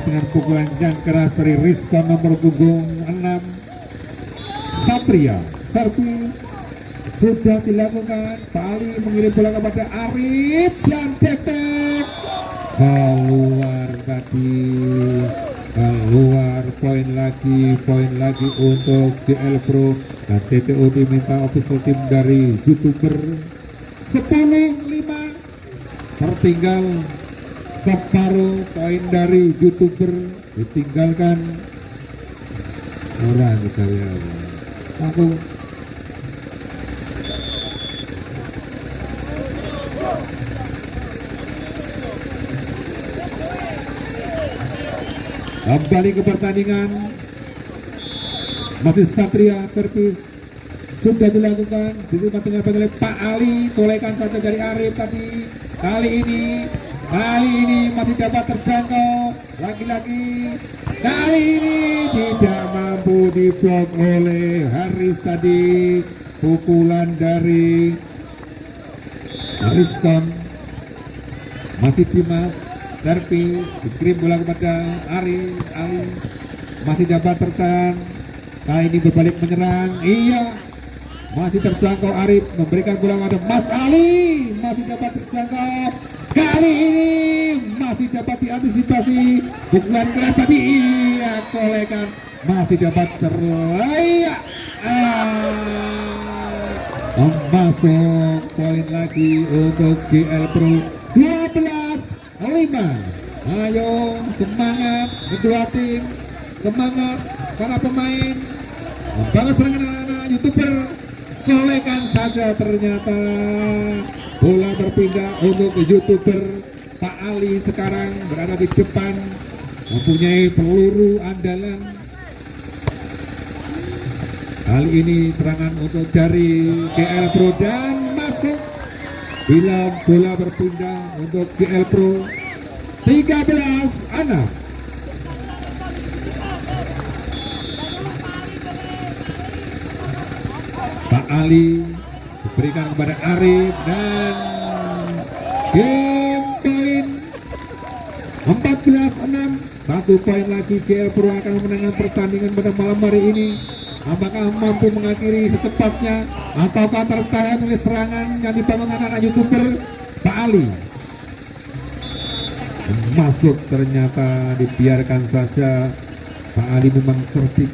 dengan pukulan yang keras dari Rizko nomor punggung 6. Satria servis sudah dilakukan. Pak Ali mengirim bola kepada Arif dan detek keluar tadi, keluar. Poin lagi untuk GL Pro, dan TTO diminta official tim dari YouTuber. 10-5, tertinggal separuh poin dari YouTuber, ditinggalkan orang kita ya. Aku kembali ke pertandingan. Masih Satria servis sudah dilakukan, diterima dengan oleh Pak Ali, kolekan saja dari Arif tadi. Kali ini masih dapat terjangkau lagi-lagi. Kali ini tidak mampu diblok oleh Haris tadi. Pukulan dari Ariston. Masih Dimas servis, dikirim bola kepada Ali masih dapat tertahan. Kali ini berbalik menyerang. Iya, masih terjangkau. Arif memberikan bola kepada Mas Ali, masih dapat terjangkau. Kali ini masih dapat diantisipasi. Pukulan keras tadi, iya, kolekan masih dapat terlayak. Masuk poin lagi untuk GL Pro 12-5. Ayo semangat kedua tim, semangat para pemain. Membangun serangan anak-anak YouTuber, kolekan saja ternyata. Bola berpindah untuk YouTuber. Pak Ali sekarang berada di depan, mempunyai peluru andalan. Kali ini serangan untuk dari GL Pro dan masuk. Bila bola berpindah untuk GL Pro 13-6. Pak Ali diberikan kepada Arif dan game poin 14-6. 1 poin lagi. GL Pro akan memenangkan pertandingan pada malam hari ini. Apakah mampu mengakhiri secepatnya ataukah tertahan oleh serangan yang dibangun anak-anak YouTuber? Pak Ali masuk, ternyata dibiarkan saja. Pak Ali memang cerdik.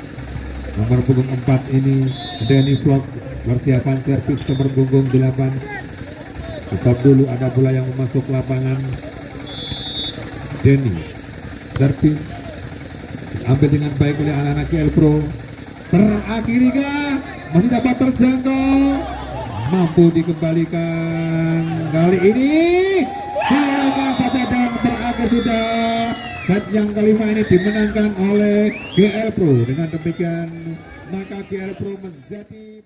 Nomor punggung 4 ini Denny Vlog persiapan servis nomor punggung 8. Stop dulu, ada bola yang masuk lapangan. Denny servis ambil dengan baik oleh anak-anak GL Pro. Terakhirikah masih dapat terjangkau, mampu dikembalikan kali ini. Halangan saja dan berakhir sudah. Set yang kelima ini dimenangkan oleh GL Pro. Dengan demikian maka GL Pro menjadi